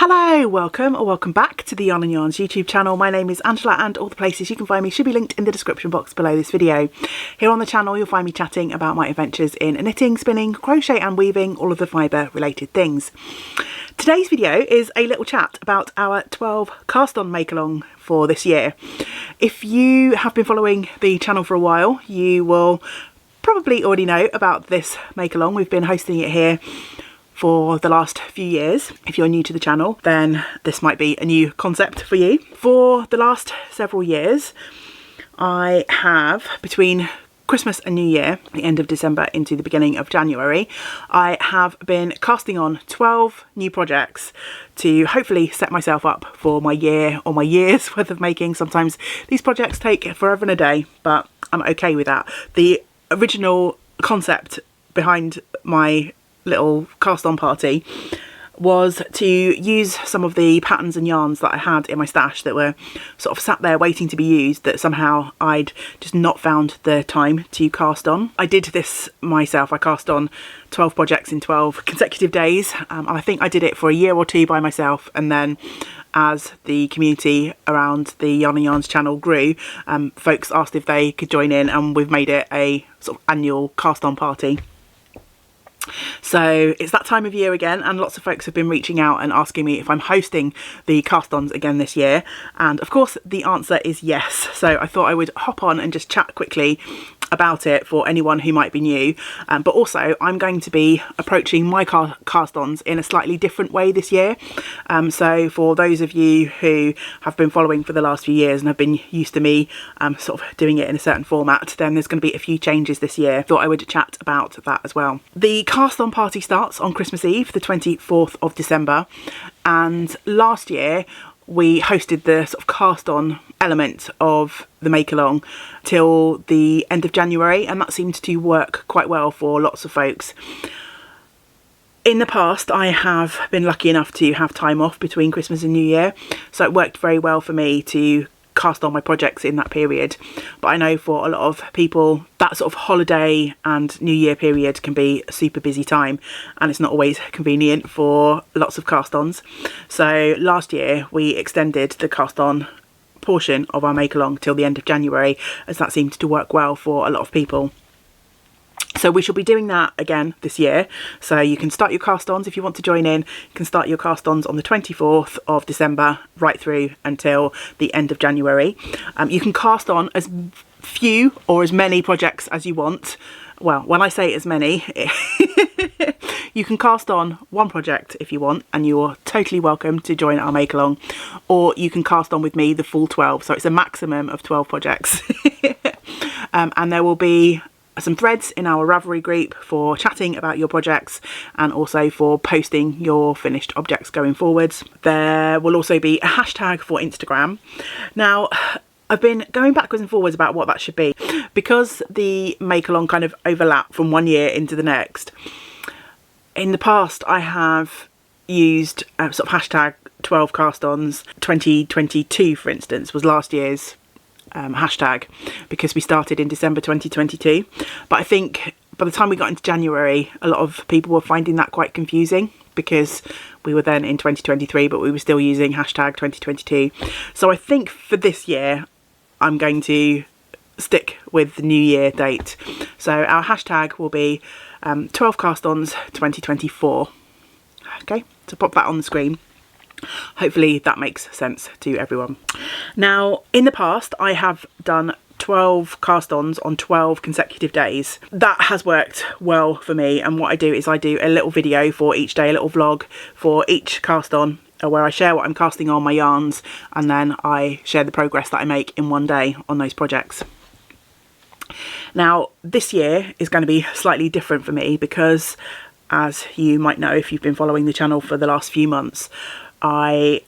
Hello, welcome or welcome back to the Yarn and Yarns YouTube channel. My name is Angela and all the places you can find me should be linked in the description box below this video. Here on the channel you'll find me chatting about my adventures in knitting, spinning, crochet and weaving, all of the fibre related things. Today's video is a little chat about our 12 cast on make along for this year. If you have been following the channel for a while, you will probably already know about this make along. We've been hosting it here for the last few years. If you're new to the channel, then this might be a new concept for you. For the last several years, I have, between Christmas and New Year, the end of December into the beginning of January, I have been casting on 12 new projects to hopefully set myself up for my year or my year's worth of making. Sometimes these projects take forever and a day, but I'm okay with that. The original concept behind my little cast on party was to use some of the patterns and yarns that I had in my stash that were sort of sat there waiting to be used, that somehow I'd just not found the time to cast on. I did this myself. I cast on 12 projects in 12 consecutive days, and I think I did it for a year or two by myself, and then as the community around the Yarn and Yarns channel grew, folks asked if they could join in, and we've made it a sort of annual cast on party. So it's that time of year again, and lots of folks have been reaching out and asking me if I'm hosting the cast-ons again this year, and of course the answer is yes. So I thought I would hop on and just chat quickly about it for anyone who might be new, but also I'm going to be approaching my cast-ons in a slightly different way this year. So for those of you who have been following for the last few years and have been used to me sort of doing it in a certain format, then there's going to be a few changes this year. Thought I would chat about that as well. The cast-on party starts on Christmas Eve, the 24th of December, and last year we hosted the sort of cast on element of the make along till the end of January, and that seemed to work quite well for lots of folks. In the past I have been lucky enough to have time off between Christmas and New Year, so it worked very well for me to cast on my projects in that period. But I know for a lot of people that sort of holiday and New Year period can be a super busy time, and it's not always convenient for lots of cast-ons. So last year we extended the cast-on portion of our make along till the end of January, as that seemed to work well for a lot of people. So we shall be doing that again this year. So you can start your cast-ons if you want to join in. You can start your cast-ons on the 24th of December right through until the end of January. You can cast on as few or as many projects as you want. Well, when I say as many, you can cast on one project if you want, and you're totally welcome to join our make along, or you can cast on with me the full 12. So it's a maximum of 12 projects. And there will be some threads in our Ravelry group for chatting about your projects, and also for posting your finished objects going forwards. There will also be a hashtag for Instagram. Now, I've been going backwards and forwards about what that should be, because the make along kind of overlap from one year into the next. In the past I have used sort of hashtag 12 cast-ons. 2022 for instance was last year's hashtag, because we started in December 2022, but I think by the time we got into January a lot of people were finding that quite confusing, because we were then in 2023 but we were still using hashtag 2022. So I think for this year I'm going to stick with the New Year date. So our hashtag will be 12 cast-ons 2024. Okay, so pop that on the screen. Hopefully that makes sense to everyone. Now, in the past I have done 12 cast-ons on 12 consecutive days. That has worked well for me, and what I do is I do a little video for each day, a little vlog for each cast-on, where I share what I'm casting on, my yarns, and then I share the progress that I make in one day on those projects. Now, this year is going to be slightly different for me because, as you might know if you've been following the channel for the last few months, I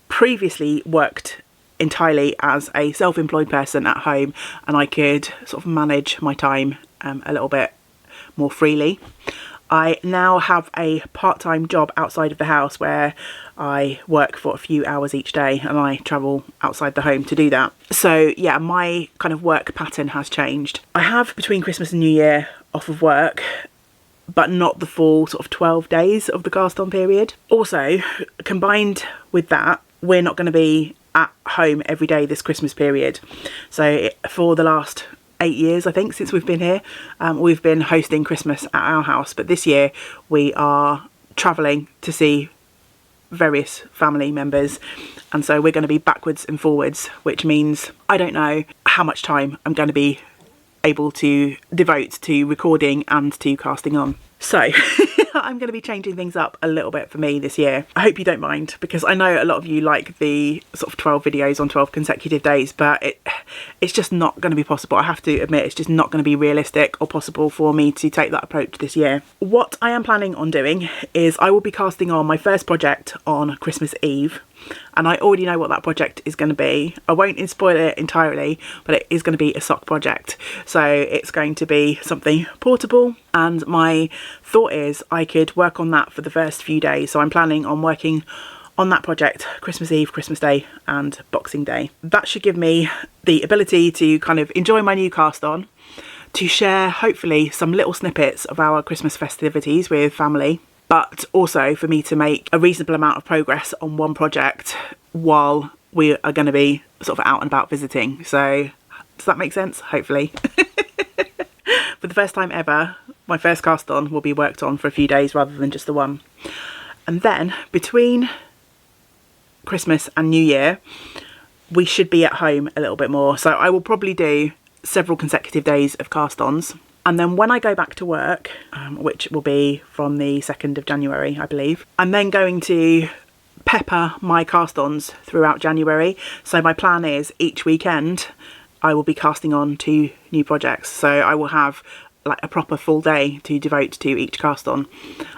previously worked entirely as a self-employed person at home, and I could sort of manage my time a little bit more freely. I now have a part-time job outside of the house where I work for a few hours each day, and I travel outside the home to do that. So yeah, my kind of work pattern has changed. I have, between Christmas and New Year, off of work, but not the full sort of 12 days of the cast on period. Also, combined with that, we're not going to be at home every day this Christmas period. So for the last 8 years, I think, since we've been here, we've been hosting Christmas at our house. But this year we are travelling to see various family members, and so we're going to be backwards and forwards, which means I don't know how much time I'm going to be able to devote to recording and to casting on. So I'm going to be changing things up a little bit for me this year. I hope you don't mind, because I know a lot of you like the sort of 12 videos on 12 consecutive days, but it's just not going to be possible. I have to admit, it's just not going to be realistic or possible for me to take that approach this year. What I am planning on doing is I will be casting on my first project on Christmas Eve. And I already know what that project is going to be. I won't spoil it entirely, but it is going to be a sock project. So it's going to be something portable, and my thought is I could work on that for the first few days. So I'm planning on working on that project Christmas Eve, Christmas Day and Boxing Day. That should give me the ability to kind of enjoy my new cast on, to share hopefully some little snippets of our Christmas festivities with family, but also for me to make a reasonable amount of progress on one project while we are going to be sort of out and about visiting. So does that make sense? Hopefully. For the first time ever, my first cast on will be worked on for a few days rather than just the one. And then between Christmas and New Year, we should be at home a little bit more. So I will probably do several consecutive days of cast-ons. And then when I go back to work, which will be from the 2nd of January, I believe, I'm then going to pepper my cast-ons throughout January. So my plan is each weekend I will be casting on 2 new projects. So I will have like a proper full day to devote to each cast on.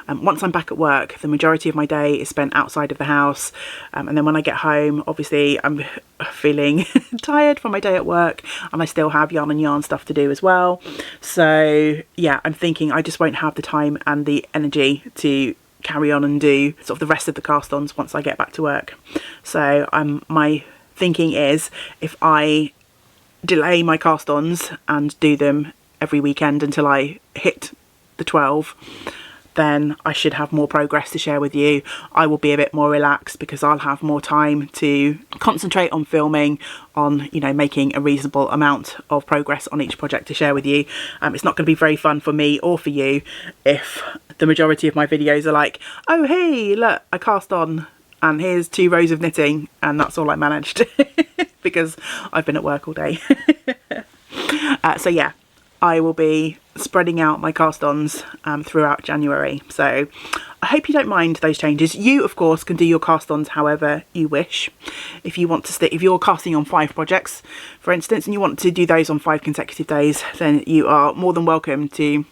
Once I'm back at work, the majority of my day is spent outside of the house, and then when I get home, obviously I'm feeling tired from my day at work, and I still have yarn and yarn stuff to do as well. So yeah, I'm thinking I just won't have the time and the energy to carry on and do sort of the rest of the cast-ons once I get back to work. So my thinking is, if I delay my cast-ons and do them every weekend until I hit the 12, then I should have more progress to share with you. I will be a bit more relaxed because I'll have more time to concentrate on filming, on, you know, making a reasonable amount of progress on each project to share with you. It's not going to be very fun for me or for you if the majority of my videos are like, oh hey, look, I cast on and here's 2 rows of knitting and that's all I managed because I've been at work all day. So yeah, I will be spreading out my cast-ons throughout January. So I hope you don't mind those changes. You, of course, can do your cast-ons however you wish. If you want to stick, if you're casting on 5 projects, for instance, and you want to do those on 5 consecutive days, then you are more than welcome to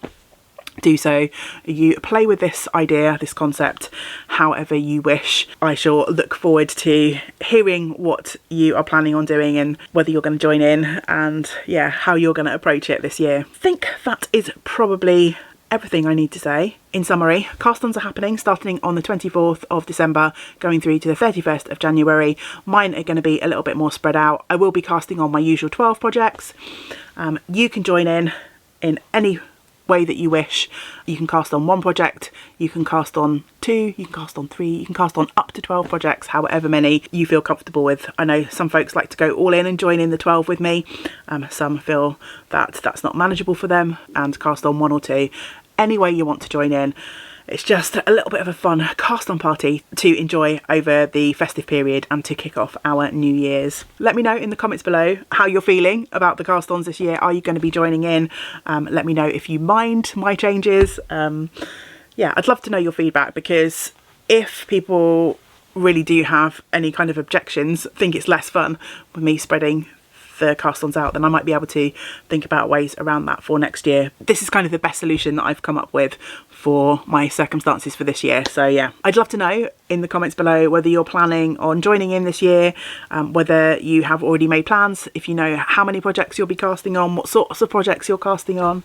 do so. You play with this idea, this concept, however you wish. I shall look forward to hearing what you are planning on doing and whether you're going to join in, and yeah, how you're going to approach it this year. I think that is probably everything I need to say. In summary, cast-ons are happening starting on the 24th of December going through to the 31st of January. Mine are going to be a little bit more spread out. I will be casting on my usual 12 projects. You can join in any way that you wish. You can cast on 1 project, you can cast on 2, you can cast on 3, you can cast on up to 12 projects, however many you feel comfortable with. I know some folks like to go all in and join in the 12 with me. Some feel that that's not manageable for them and cast on 1 or 2. Any way you want to join in. It's just a little bit of a fun cast-on party to enjoy over the festive period and to kick off our New Year's. Let me know in the comments below how you're feeling about the cast-ons this year. Are you going to be joining in? Let me know if you mind my changes. Yeah, I'd love to know your feedback, because if people really do have any kind of objections, think it's less fun with me spreading the cast-ons out, then I might be able to think about ways around that for next year. This is kind of the best solution that I've come up with for my circumstances for this year. So yeah, I'd love to know in the comments below whether you're planning on joining in this year, whether you have already made plans, if you know how many projects you'll be casting on, what sorts of projects you're casting on.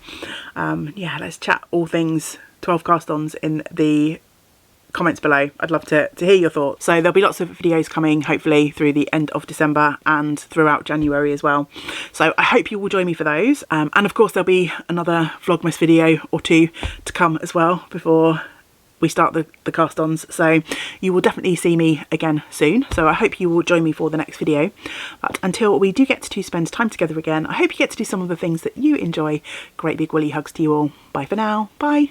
Yeah, let's chat all things 12 cast-ons in the comments below. I'd love to hear your thoughts. So there'll be lots of videos coming, hopefully through the end of December and throughout January as well. So I hope you will join me for those. And of course there'll be another Vlogmas video or two to come as well before we start the cast-ons, so you will definitely see me again soon. So I hope you will join me for the next video. But until we do get to spend time together again, I hope you get to do some of the things that you enjoy. Great big woolly hugs to you all. Bye for now. Bye.